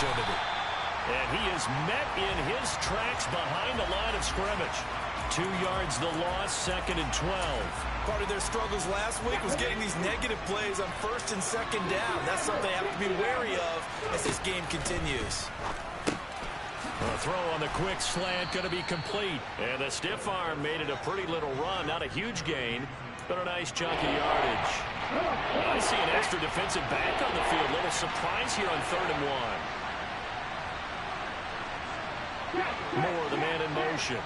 opportunity. And he is met in his tracks behind the line of scrimmage. 2 yards the loss, 2nd and 12. Part of their struggles last week was getting these negative plays on 1st and 2nd down. That's something they have to be wary of as this game continues. A throw on the quick slant going to be complete. And the stiff arm made it a pretty little run. Not a huge gain, but a nice chunk of yardage. I see an extra defensive back on the field. Little surprise here on 3rd and 1. Moore, the man in motion.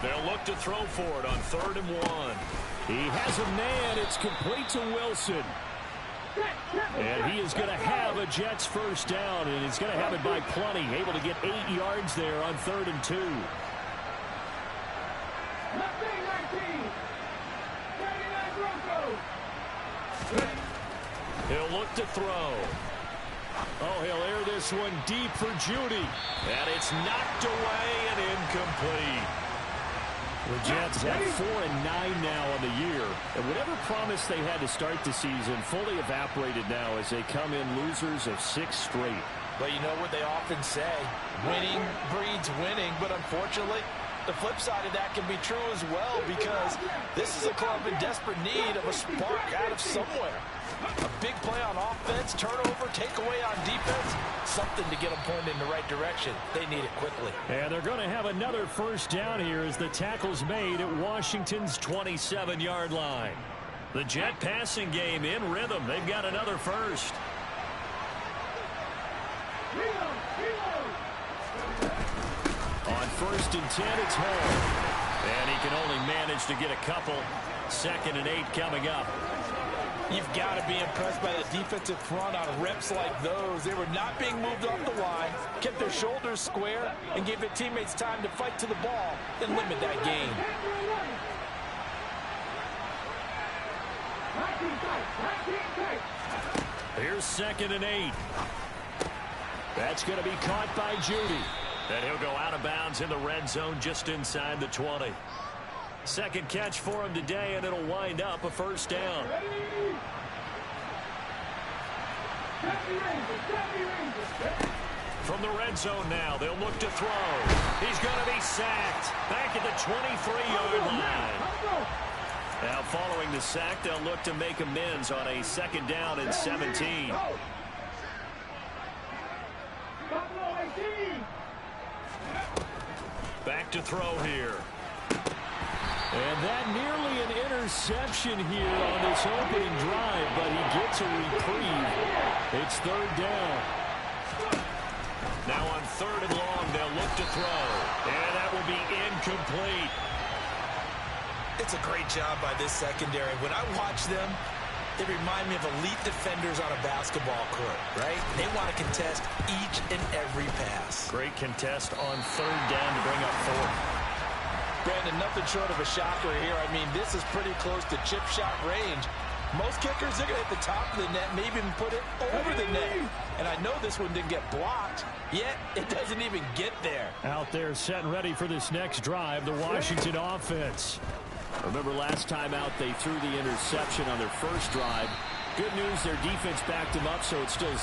They'll look to throw for it on 3rd and 1. He has a man. It's complete to Wilson. And he is going to have a Jets first down, and he's going to have it by plenty. Able to get 8 yards there on 3rd and 2. He'll look to throw. Oh, he'll air this one deep for Judy. And it's knocked away and incomplete. The Jets at 4-9 now on the year. And whatever promise they had to start the season fully evaporated now as they come in losers of 6 straight. But you know what they often say, winning breeds winning. But unfortunately, the flip side of that can be true as well, because this is a club in desperate need of a spark out of somewhere. A big play on offense, turnover, takeaway on defense, something to get them pointed in the right direction. They need it quickly. And they're going to have another first down here as the tackle's made at Washington's 27-yard line. The Jet passing game in rhythm. They've got another first. On 1st and 10, it's home. And he can only manage to get a couple. 2nd and 8 coming up. You've got to be impressed by the defensive front on reps like those. They were not being moved off the line, kept their shoulders square, and gave their teammates time to fight to the ball and limit that gain. Here's 2nd and 8. That's going to be caught by Judy. And he'll go out of bounds in the red zone just inside the 20. Second catch for him today, and it'll wind up a first down. From the red zone now, they'll look to throw. He's going to be sacked back at the 23-yard line. Now following the sack, they'll look to make amends on a 2nd down and 17. Back to throw here. And that nearly an interception here on this opening drive, but he gets a reprieve. It's 3rd down. Now on 3rd and long, they'll look to throw. And that will be incomplete. It's a great job by this secondary. When I watch them, they remind me of elite defenders on a basketball court, right? They want to contest each and every pass. Great contest on 3rd down to bring up 4th. Brandon, nothing short of a shocker here. I mean, this is pretty close to chip shot range. Most kickers, they're going to hit the top of the net, maybe even put it over the net. And I know this one didn't get blocked, yet it doesn't even get there. Out there set and ready for this next drive, the Washington offense. Remember last time out, they threw the interception on their first drive. Good news, their defense backed them up, so it's still 0-0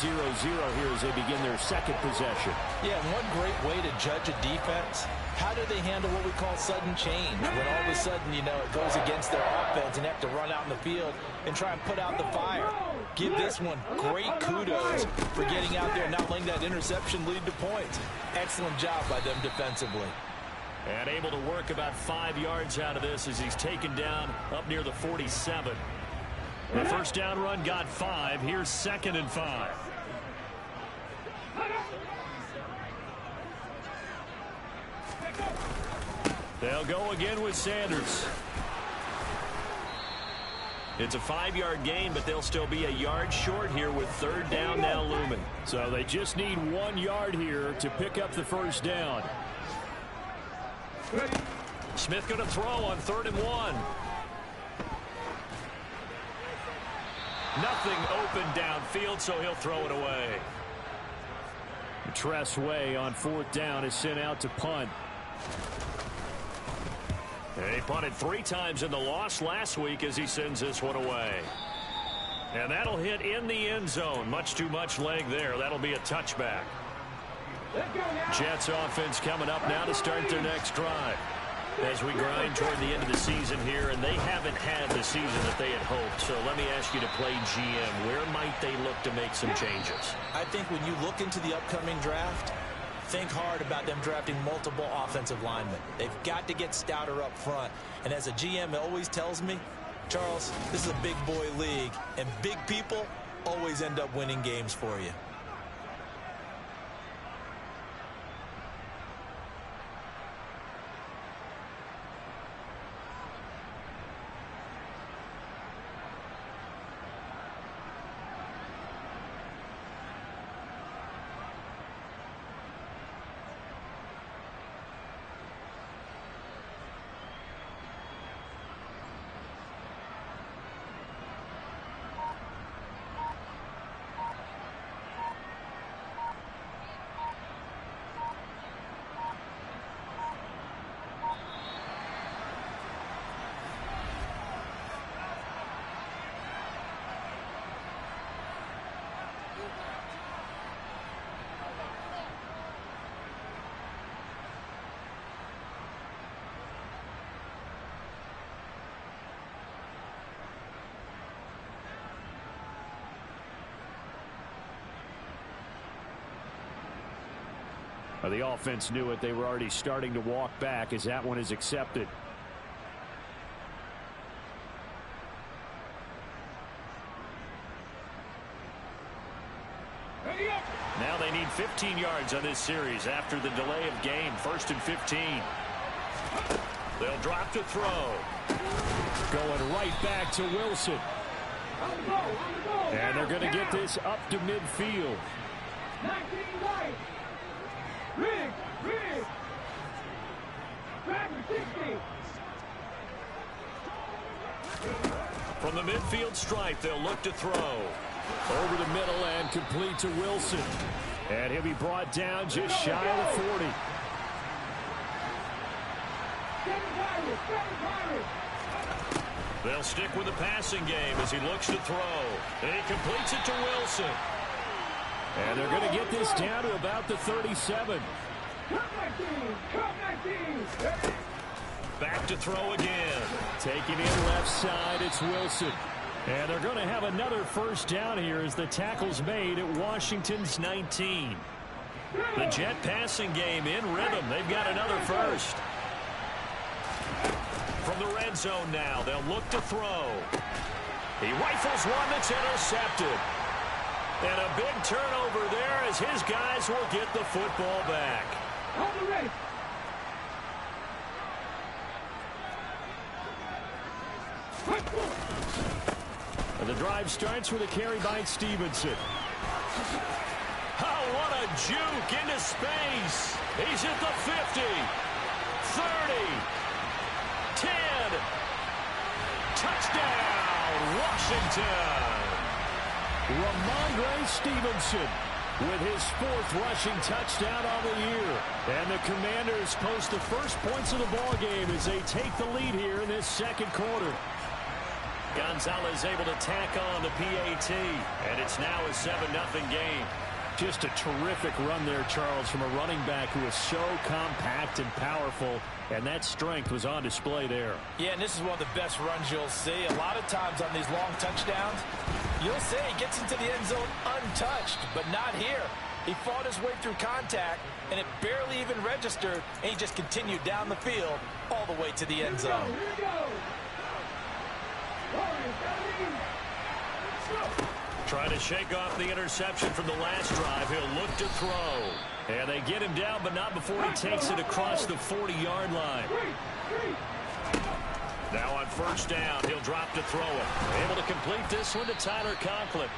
here as they begin their 2nd possession. Yeah, and one great way to judge a defense, how do they handle what we call sudden change? When all of a sudden, you know, it goes against their offense and they have to run out in the field and try and put out the fire. Give this one great kudos for getting out there and not letting that interception lead to points. Excellent job by them defensively. And able to work about 5 yards out of this as he's taken down up near the 47. The first down run got 5. Here's 2nd and 5. They'll go again with Sanders. It's a 5-yard gain, but they'll still be a yard short here with 3rd down now looming. So they just need 1 yard here to pick up the first down. Smith going to throw on 3rd and 1. Nothing open downfield, so he'll throw it away. Tress Way on 4th down is sent out to punt. And he punted 3 times in the loss last week as he sends this one away. And that'll hit in the end zone. Much too much leg there. That'll be a touchback. Jets offense coming up now to start their next drive. As we grind toward the end of the season here, and they haven't had the season that they had hoped. So let me ask you to play GM. Where might they look to make some changes? I think when you look into the upcoming draft, think hard about them drafting multiple offensive linemen. They've got to get stouter up front. And as a GM, it always tells me, Charles, this is a big boy league, and big people always end up winning games for you. The offense knew it. They were already starting to walk back as that one is accepted. Now they need 15 yards on this series after the delay of game. 1st and 15. They'll drop to throw. Going right back to Wilson. And they're going to get this up to midfield. From the midfield stripe, they'll look to throw. Over the middle and complete to Wilson. And he'll be brought down just shy of the 40. They'll stick with the passing game as he looks to throw. And he completes it to Wilson. And they're going to get this down to about the 37. Back to throw again. Taking in left side, it's Wilson. And they're going to have another first down here as the tackle's made at Washington's 19. The Jet passing game in rhythm. They've got another first. From the red zone now, they'll look to throw. He rifles one that's intercepted. And a big turnover there as his guys will get the football back. On the race. And the drive starts with a carry by Stevenson. Oh, what a juke into space. He's at the 50, 30, 10. Touchdown, Washington. Ramondre Stevenson with his 4th rushing touchdown on the year. And the Commanders post the first points of the ball game as they take the lead here in this second quarter. Gonzalez able to tack on the PAT, and it's now a 7-0 game. Just a terrific run there, Charles, from a running back who is so compact and powerful, and that strength was on display there. Yeah, and this is one of the best runs you'll see. A lot of times on these long touchdowns, you'll see he gets into the end zone untouched, but not here. He fought his way through contact, and it barely even registered, and he just continued down the field all the way to the end zone. Here we go. Trying to shake off the interception from the last drive. He'll look to throw. And they get him down, but not before he takes it across the 40-yard line. Now on first down, he'll drop to throw it. Able to complete this one to Tyler Conklin.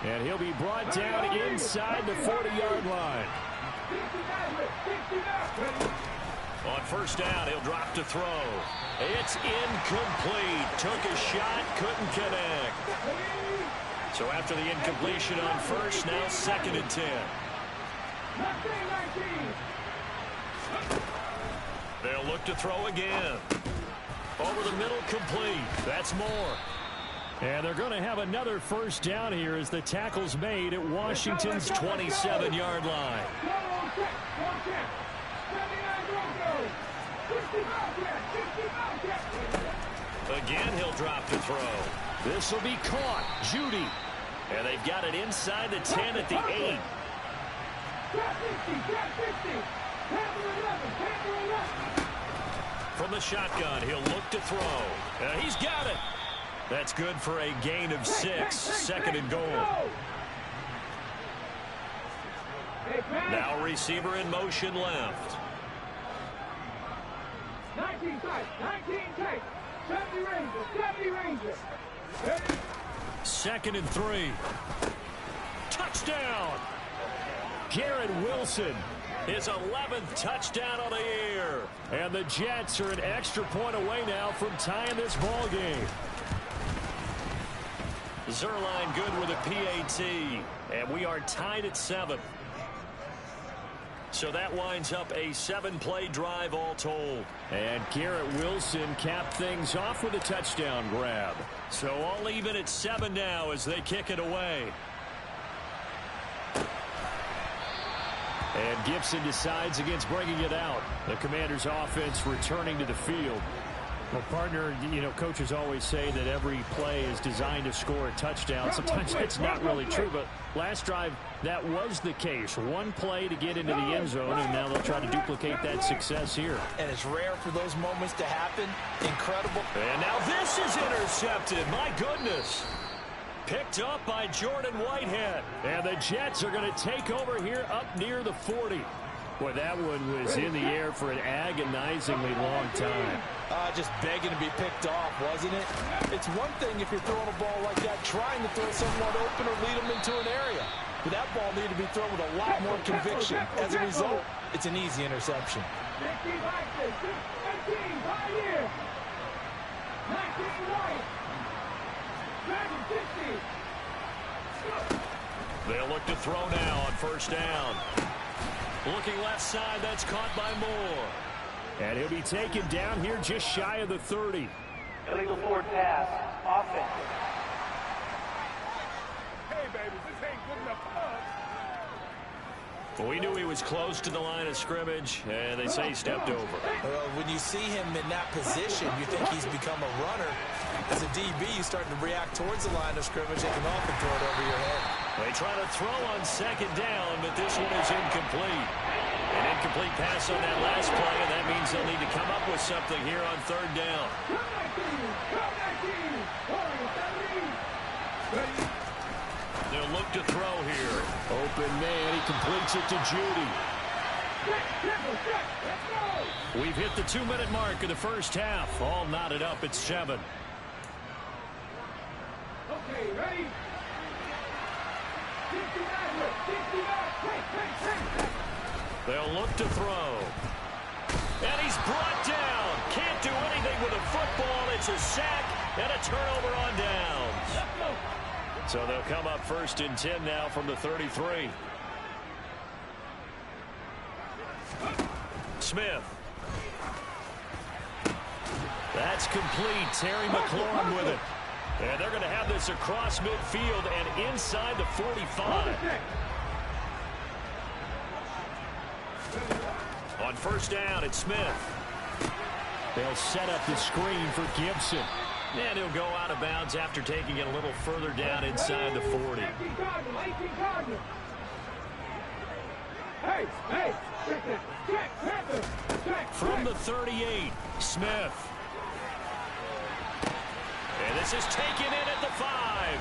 And he'll be brought down inside the 40-yard line. On first down, he'll drop to throw. It's incomplete. Took a shot, couldn't connect. So after the incompletion on first, now 2nd and 10. They'll look to throw again. Over the middle, complete. That's Moore. And they're going to have another first down here as the tackle's made at Washington's 27-yard line. Again, he'll drop to throw. This will be caught. Judy. And they've got it inside the 10 at the 8. From the shotgun, he'll look to throw. He's got it. That's good for a gain of 6. Second and goal. Now receiver in motion left. 19 tight, 19 tight. 70 Rangers. Second and 3. Touchdown. Garrett Wilson. His 11th touchdown on the year. And the Jets are an extra point away now from tying this ball game. Zerline good with a PAT. And we are tied at 7. So that winds up a 7-play drive all told. And Garrett Wilson capped things off with a touchdown grab. So all even at 7 now as they kick it away. And Gibson decides against bringing it out. The Commanders' offense returning to the field. Well, partner, you know, coaches always say that every play is designed to score a touchdown. Sometimes that's not really true, but last drive, that was the case. One play to get into the end zone, and now they'll try to duplicate that success here. And it's rare for those moments to happen. Incredible. And now this is intercepted. My goodness. Picked up by Jordan Whitehead. And the Jets are going to take over here up near the 40. Boy, that one was in the air for an agonizingly long time. Just begging to be picked off, wasn't it? It's one thing if you're throwing a ball like that, trying to throw someone open or lead them into an area. But that ball needed to be thrown with a lot more conviction. As a result, it's an easy interception. They'll look to throw now on first down. Looking left side, that's caught by Moore. And he'll be taken down here just shy of the 30. Illegal forward pass. Offense. Hey, baby, this ain't good enough for us. Well, we knew he was close to the line of scrimmage, and they say he stepped over. When you see him in that position, you think he's become a runner. As a DB, you start to react towards the line of scrimmage. They can often throw it over your head. They try to throw on second down, but this one is incomplete. An incomplete pass on that last play, and that means they'll need to come up with something here on third down. They'll look to throw here. Open man, he completes it to Judy. We've hit the 2-minute mark of the first half. All knotted up at 7. Okay, ready? They'll look to throw. And he's brought down. Can't do anything with a football. It's a sack and a turnover on downs. So they'll come up first and 10 now from the 33. Smith. That's complete. Terry McLaurin with it. And they're going to have this across midfield and inside the 45. On first down, it's Smith. They'll set up the screen for Gibson. And he'll go out of bounds after taking it a little further down inside the 40. From the 38, Smith. And this is taken in at the 5.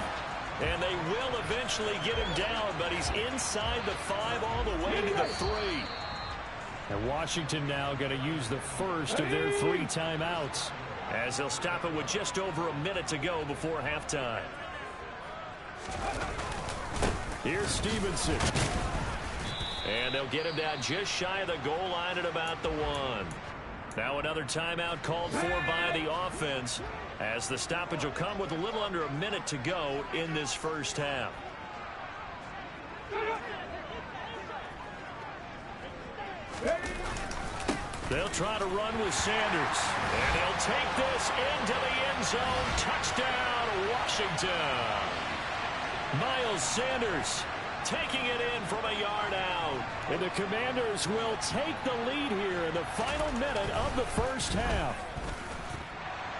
And they will eventually get him down, but he's inside the 5 all the way to the 3. And Washington now going to use the first of their 3 timeouts, as they'll stop it with just over a minute to go before halftime. Here's Stevenson. And they'll get him down just shy of the goal line at about the 1. Now another timeout called for by the offense, as the stoppage will come with a little under a minute to go in this first half. They'll try to run with Sanders. And he'll take this into the end zone. Touchdown, Washington. Miles Sanders taking it in from a yard out. And the Commanders will take the lead here in the final minute of the first half.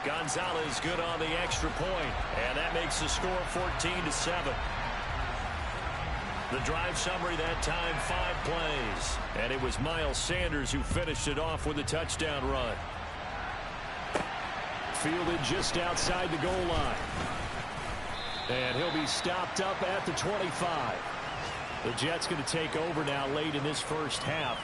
Gonzalez good on the extra point. And that makes the score 14-7. The drive summary that time, 5 plays. And it was Miles Sanders who finished it off with a touchdown run. Fielded just outside the goal line. And he'll be stopped up at the 25. The Jets going to take over now late in this first half.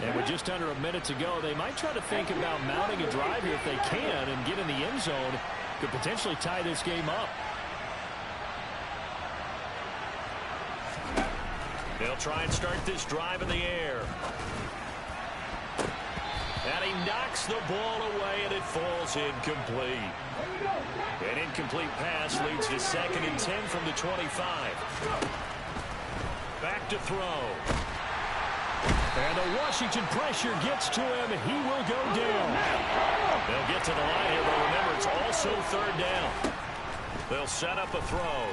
And with just under a minute to go, they might try to think about mounting a drive here if they can and get in the end zone. Could potentially tie this game up. They'll try and start this drive in the air. And he knocks the ball away, and it falls incomplete. An incomplete pass leads to 2nd and 10 from the 25. Back to throw. And the Washington pressure gets to him. He will go down. They'll get to the line here, but remember, it's also 3rd down. They'll set up a throw.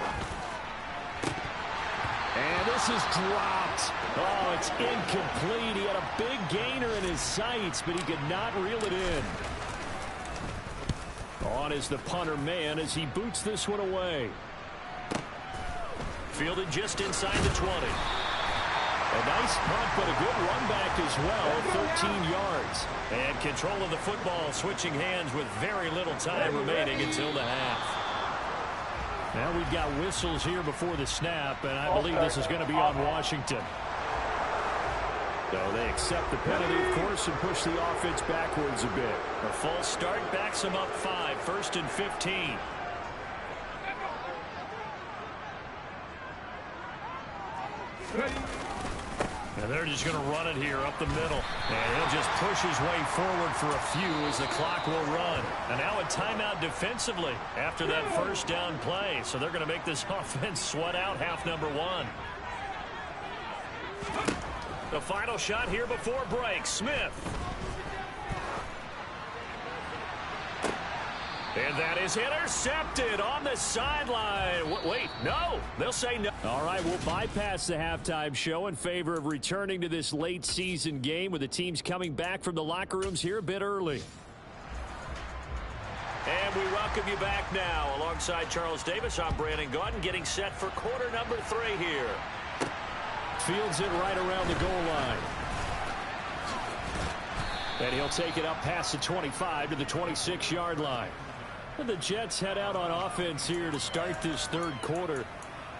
And this is dropped. Oh, it's incomplete. He had a big gainer in his sights, but he could not reel it in. On is the punter man as he boots this one away. Fielded just inside the 20. A nice punt, but a good run back as well, 13 yards. And control of the football switching hands with very little time remaining until the half. Now we've got whistles here before the snap, and I believe this is going to be on Washington. So they accept the penalty, of course, and push the offense backwards a bit. A false start backs them up 5, 1st and 15. And they're just going to run it here up the middle. And he'll just push his way forward for a few as the clock will run. And now a timeout defensively after that first down play. So they're going to make this offense sweat out half number 1. The final shot here before break. Smith. And that is intercepted on the sideline. Wait, no. They'll say no. All right, we'll bypass the halftime show in favor of returning to this late season game with the teams coming back from the locker rooms here a bit early. And we welcome you back now. Alongside Charles Davis, I'm Brandon Gaudin, getting set for quarter number 3 here. Fields it right around the goal line. And he'll take it up past the 25 to the 26-yard line. And the Jets head out on offense here to start this 3rd quarter.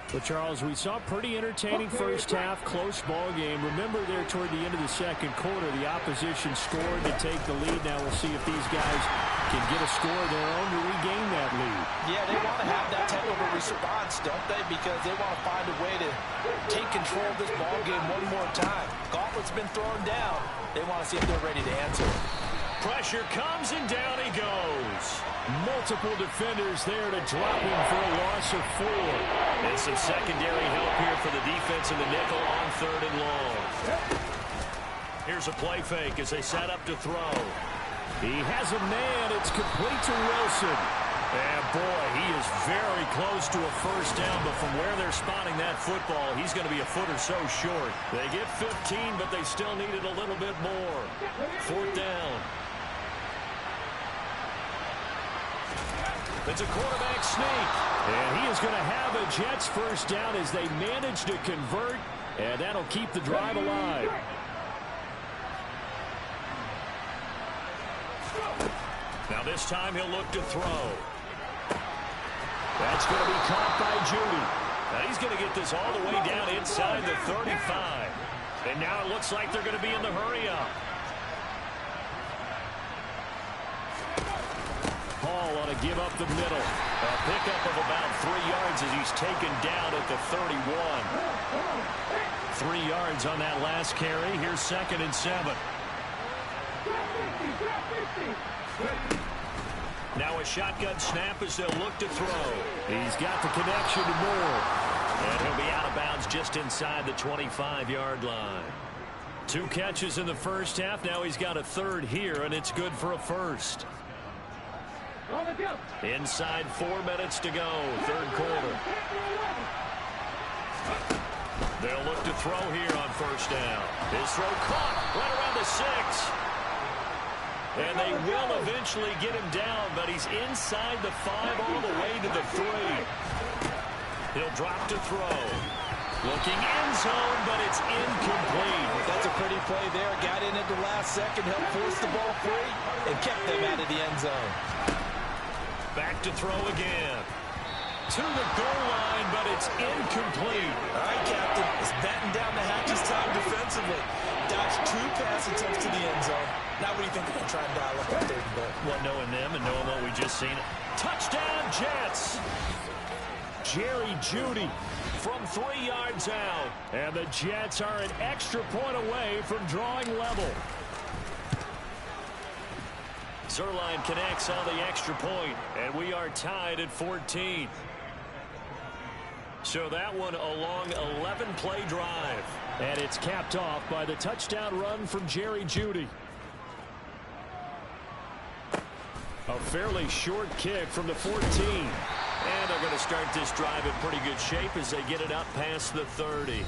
But, Charles, we saw a pretty entertaining first half, close ball game. Remember there toward the end of the 2nd quarter, the opposition scored to take the lead. Now we'll see if these guys can get a score of their own to regain that lead. Yeah, they want to have that type of a response, don't they? Because they want to find a way to take control of this ball game one more time. Gauntlet's been thrown down. They want to see if they're ready to answer. Pressure comes, and down he goes. Multiple defenders there to drop him for a loss of 4. And some secondary help here for the defense in the nickel on 3rd and long. Here's a play fake as they set up to throw. He has a man. It's complete to Wilson. And, boy, he is very close to a first down, but from where they're spotting that football, he's going to be a foot or so short. They get 15, but they still need it a little bit more. 4th down. It's a quarterback sneak. And he is going to have a Jets first down as they manage to convert, and that'll keep the drive alive. Now this time he'll look to throw. That's going to be caught by Judy. Now he's going to get this all the way down inside the 35. And now it looks like they're going to be in the hurry-up. Hall ought to give up the middle. A pickup of about 3 yards as he's taken down at the 31. 3 yards on that last carry. Here's 2nd and 7. Now a shotgun snap as they'll look to throw. He's got the connection to Moore. And he'll be out of bounds just inside the 25-yard line. 2 catches in the first half. Now he's got a third here, and it's good for a first. Inside 4 minutes to go, third quarter. They'll look to throw here on first down. His throw caught right around the 6. And they will eventually get him down, but he's inside the 5 all the way to the 3. He'll drop to throw. Looking end zone, but it's incomplete. That's a pretty play there. Got in at the last second, helped force the ball free, and kept them out of the end zone. Back to throw again. To the goal line, but it's incomplete. All right, Captain. It's batten down the hatches time defensively. Dodged 2 pass attempts to the end zone. Now what do you think they're going to try and dial up on 3rd and goal? Well, knowing them and knowing what we just seen. Touchdown, Jets! Jerry Jeudy from 3 yards out. And the Jets are an extra point away from drawing level. Zerline connects on the extra point, and we are tied at 14. So that one a long 11-play drive. And it's capped off by the touchdown run from Jerry Jeudy. A fairly short kick from the 14. And they're going to start this drive in pretty good shape as they get it up past the 30.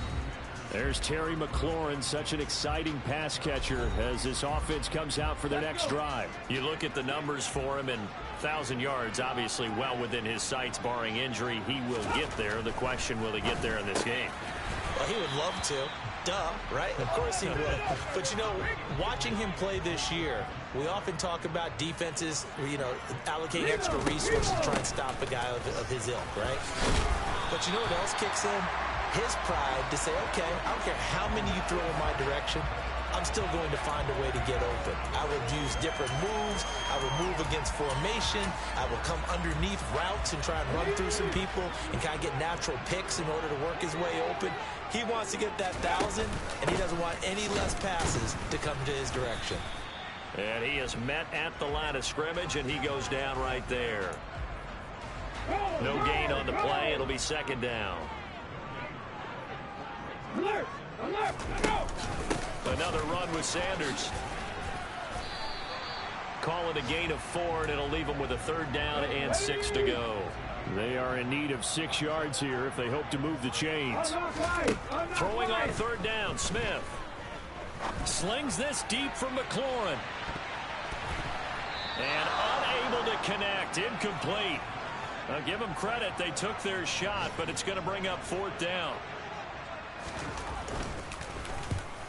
There's Terry McLaurin, such an exciting pass catcher as this offense comes out for their next drive. You look at the numbers for him, and 1,000 yards, obviously well within his sights, barring injury. He will get there. The question, will he get there in this game? Well, he would love to. Duh, right? Of course he would. But, you know, watching him play this year, we often talk about defenses, you know, allocating extra resources to try and stop a guy of his ilk, right? But you know what else kicks in? His pride to say, okay, I don't care how many you throw in my direction, I'm still going to find a way to get open. I will use different moves. I will move against formation. I will come underneath routes and try and run through some people and kind of get natural picks in order to work his way open. He wants to get that 1,000, and he doesn't want any less passes to come to his direction. And he is met at the line of scrimmage, and he goes down right there. No gain on the play. It'll be 2nd down. Alert! Alert! Go! Another run with Sanders. Call it a gain of 4, and it'll leave them with a 3rd down and 6 to go. They are in need of 6 yards here if they hope to move the chains. Throwing on 3rd down, Smith. Slings this deep from McLaurin. And unable to connect, incomplete. I'll give them credit, they took their shot, but it's going to bring up 4th down.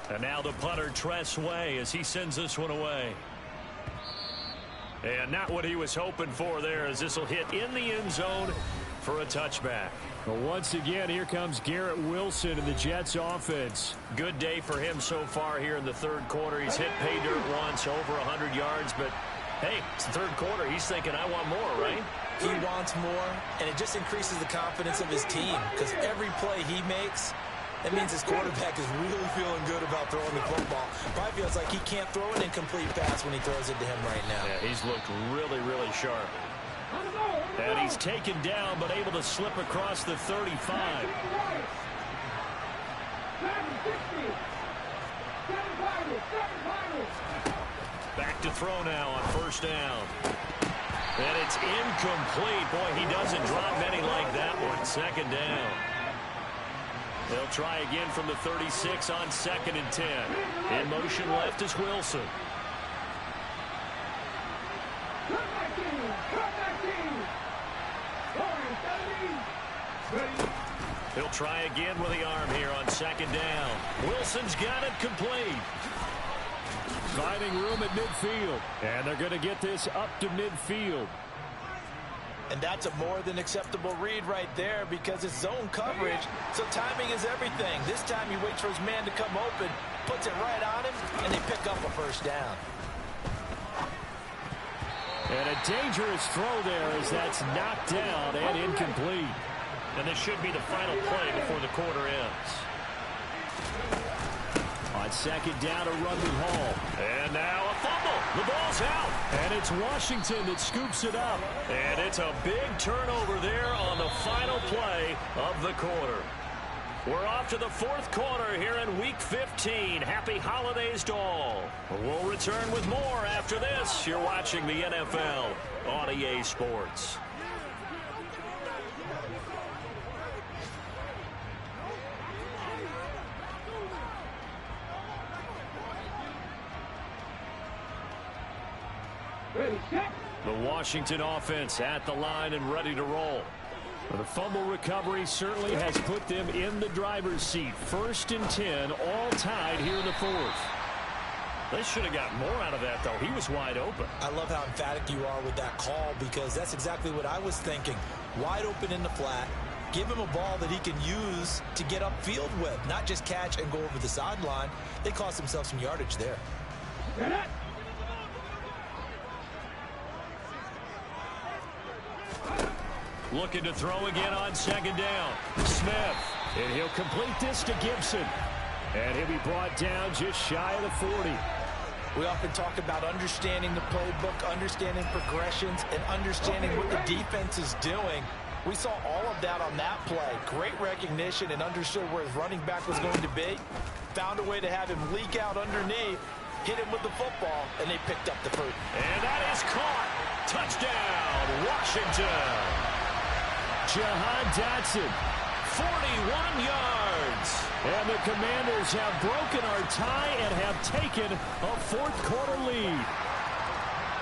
And now the punter, Tress Way, as he sends this one away. And not what he was hoping for there, as this will hit in the end zone for a touchback. Well, once again, here comes Garrett Wilson in the Jets offense. Good day for him so far here in the 3rd quarter. He's hit pay dirt once, over 100 yards, but hey, it's the 3rd quarter. He's thinking, I want more, right? He wants more, and it just increases the confidence of his team because every play he makes, that means his quarterback is really feeling good about throwing the football. Probably feels like he can't throw an incomplete pass when he throws it to him right now. Yeah, he's looked really, really sharp. And he's taken down, but able to slip across the 35. Back to throw now on 1st down. And it's incomplete. Boy, he doesn't drop many like that one. 2nd down. They'll try again from the 36 on 2nd and 10. In motion left is Wilson. He'll try again with the arm here on 2nd down. Wilson's got it complete. Finding room at midfield. And they're going to get this up to midfield. And that's a more than acceptable read right there because it's zone coverage, so timing is everything. This time he waits for his man to come open, puts it right on him, and they pick up a 1st down. And a dangerous throw there as that's knocked down and incomplete. And this should be the final play before the quarter ends. On 2nd down, a run with Hall. And now a fumble. The ball's out. And it's Washington that scoops it up. And it's a big turnover there on the final play of the quarter. We're off to the fourth quarter here in Week 15. Happy holidays to all. We'll return with more after this. You're watching the NFL on EA Sports. The Washington offense at the line and ready to roll. Well, the fumble recovery certainly has put them in the driver's seat. 1st and 10, all tied here in the fourth. They should have got more out of that, though. He was wide open. I love how emphatic you are with that call because that's exactly what I was thinking. Wide open in the flat. Give him a ball that he can use to get upfield with, not just catch and go over the sideline. They cost themselves some yardage there. Looking to throw again on 2nd down. Smith. And he'll complete this to Gibson. And he'll be brought down just shy of the 40. We often talk about understanding the playbook, understanding progressions, and understanding what the defense is doing. We saw all of that on that play. Great recognition and understood where his running back was going to be. Found a way to have him leak out underneath, hit him with the football, and they picked up the fruit. And that is caught. Touchdown, Washington. Jahan Dotson, 41 yards. And the Commanders have broken our tie and have taken a fourth quarter lead.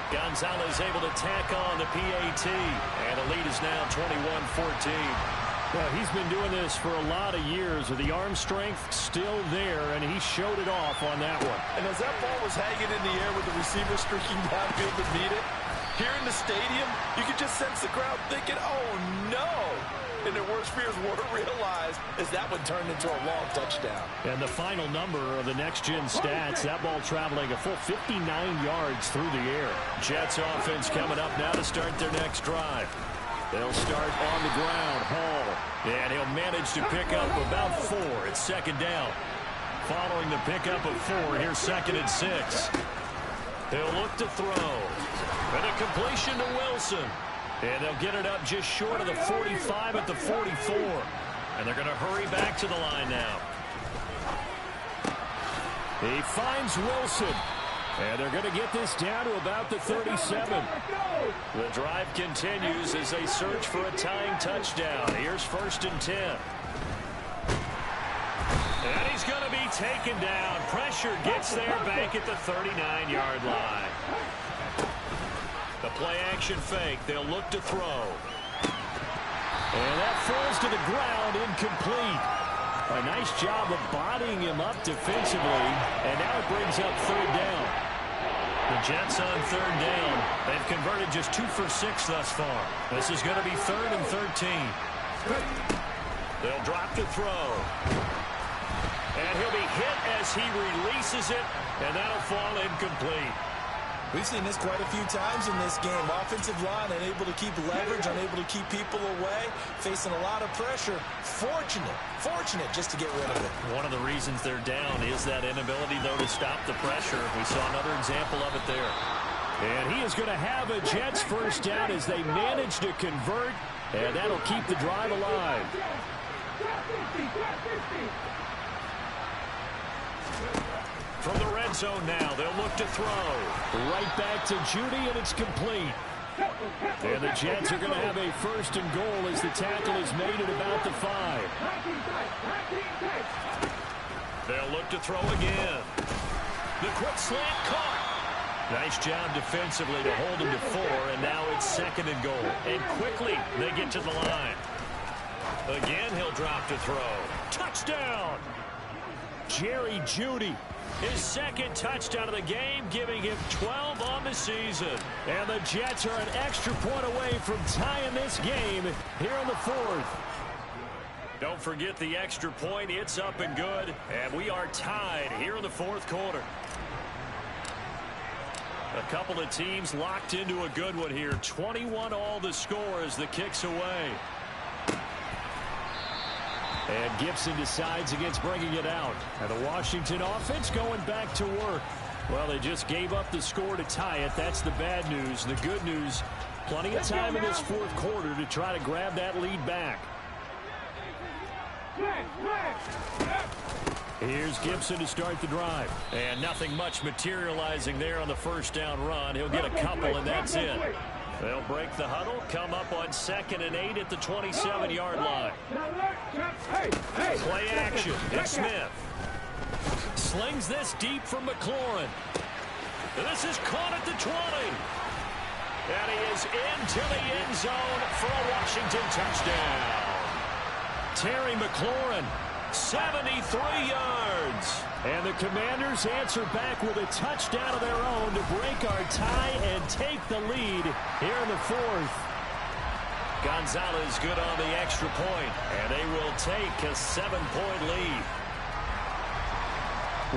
Gonzalez able to tack on the PAT. And the lead is now 21-14. Well, he's been doing this for a lot of years with the arm strength still there, and he showed it off on that one. And as that ball was hanging in the air with the receiver streaking downfield to meet it, here in the stadium, you could just sense the crowd thinking, oh, no. And their worst fears were realized as that one turned into a long touchdown. And the final number of the next-gen stats, that ball traveling a full 59 yards through the air. Jets offense coming up now to start their next drive. They'll start on the ground. Hall. And he'll manage to pick up about 4. It's 2nd down. Following the pickup of 4, here's 2nd and 6. He'll look to throw. And a completion to Wilson. And they'll get it up just short of the 45 at the 44. And they're going to hurry back to the line now. He finds Wilson. And they're going to get this down to about the 37. The drive continues as they search for a tying touchdown. Here's 1st and 10. And he's going to be taken down. Pressure gets there back at the 39-yard line. The play-action fake. They'll look to throw. And that falls to the ground, incomplete. A nice job of bodying him up defensively. And now it brings up 3rd down. The Jets on 3rd down. They've converted just 2 for 6 thus far. This is going to be 3rd and 13. They'll drop to throw. And he'll be hit as he releases it. And that'll fall incomplete. We've seen this quite a few times in this game. Offensive line unable to keep leverage, unable to keep people away, facing a lot of pressure. Fortunate just to get rid of it. One of the reasons they're down is that inability, though, to stop the pressure. We saw another example of it there. And he is going to have a Jets 1st down as they manage to convert, and that'll keep the drive alive. From the red zone now, they'll look to throw. Right back to Judy, and it's complete. And the Jets are going to have a 1st and goal as the tackle is made at about the 5. They'll look to throw again. The quick slant caught. Nice job defensively to hold him to 4, and now it's 2nd and goal. And quickly they get to the line. Again, he'll drop to throw. Touchdown! Jerry Jeudy. His 2nd touchdown of the game, giving him 12 on the season. And the Jets are an extra point away from tying this game here in the 4th. Don't forget the extra point. It's up and good. And we are tied here in the 4th quarter. A couple of teams locked into a good one here. 21 all the score as the kick's away. And Gibson decides against bringing it out. And the Washington offense going back to work. Well, they just gave up the score to tie it. That's the bad news. The good news, plenty of time in this 4th quarter to try to grab that lead back. Here's Gibson to start the drive. And nothing much materializing there on the first down run. He'll get a couple, and that's it. They'll break the huddle, come up on 2nd and 8 at the 27-yard line. Play action. It's Smith. Slings this deep from McLaurin. And this is caught at the 20. And he is into the end zone for a Washington touchdown. Terry McLaurin, 73 yards. And the Commanders answer back with a touchdown of their own to break our tie and take the lead here in the 4th. Gonzalez good on the extra point, and they will take a 7-point lead.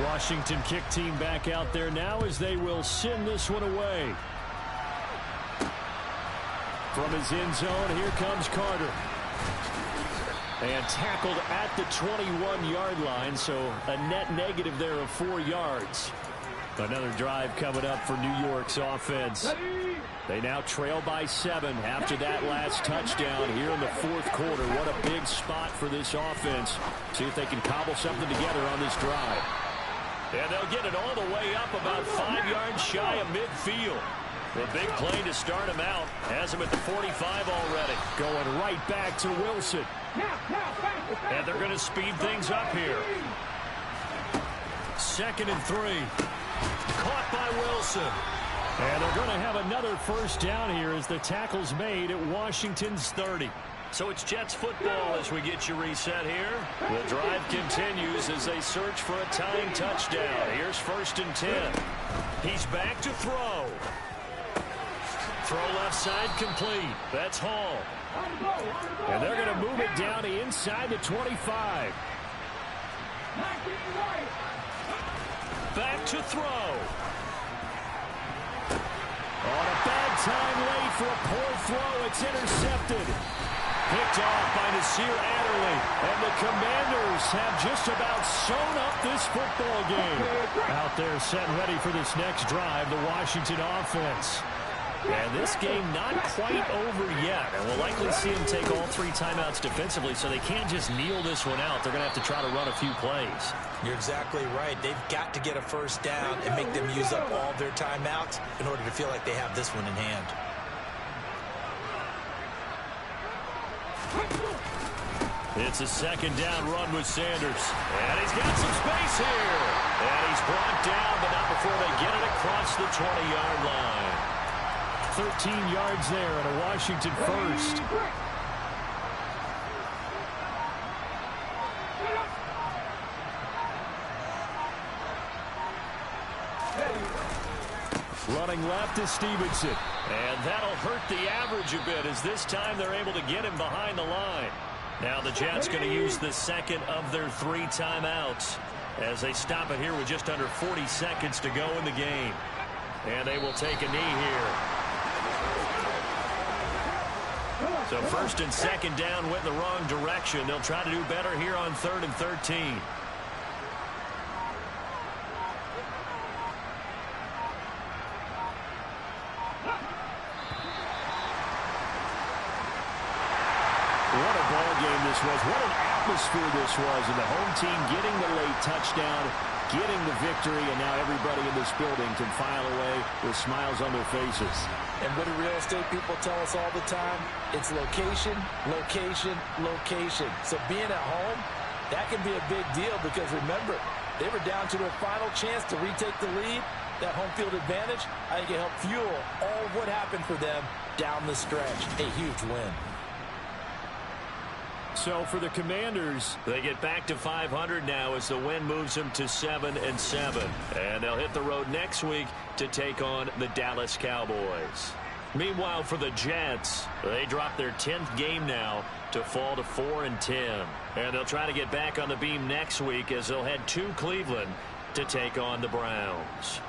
Washington kick team back out there now as they will send this one away. From his end zone, here comes Carter. And tackled at the 21-yard line, so a net negative there of 4 yards. Another drive coming up for New York's offense. They now trail by 7 after that last touchdown here in the 4th quarter. What a big spot for this offense. See if they can cobble something together on this drive. And they'll get it all the way up about 5 yards shy of midfield. The big play to start him out has him at the 45 already. Going right back to Wilson. And they're going to speed things up here. 2nd and 3. Caught by Wilson. And they're going to have another first down here as the tackle's made at Washington's 30. So it's Jets football as we get you reset here. The drive continues as they search for a tying touchdown. Here's 1st and 10. He's back to throw. Throw left side complete. That's Hall. And they're going to move it down to inside the 25. Back to throw. On a bad time late for a poor throw. It's intercepted. Picked off by Nasir Adderley. And the Commanders have just about sewn up this football game. Out there set and ready for this next drive, the Washington offense. And this game not quite over yet. And we'll likely see them take all 3 timeouts defensively, so they can't just kneel this one out. They're going to have to try to run a few plays. You're exactly right. They've got to get a first down and make them use up all their timeouts in order to feel like they have this one in hand. It's a 2nd down run with Sanders. And he's got some space here. And he's brought down, but not before they get it across the 20-yard line. 13 yards there and a Washington first. Running left is Stevenson. And that'll hurt the average a bit as this time they're able to get him behind the line. Now the Jets going to use the 2nd of their 3 timeouts as they stop it here with just under 40 seconds to go in the game. And they will take a knee here. So 1st and 2nd down went in the wrong direction. They'll try to do better here on 3rd and 13. What a ball game this was. What an atmosphere this was. And the home team getting the late touchdown, getting the victory, and now everybody in this building can file away with smiles on their faces. And what do real estate people tell us all the time? It's location, location, location. So being at home, that can be a big deal because remember, they were down to their final chance to retake the lead. That home field advantage, I think it helped fuel all of what happened for them down the stretch. A huge win. So for the Commanders, they get back to 500 now as the win moves them to 7-7. And they'll hit the road next week to take on the Dallas Cowboys. Meanwhile, for the Jets, they drop their 10th game now to fall to 4-10. And they'll try to get back on the beam next week as they'll head to Cleveland to take on the Browns.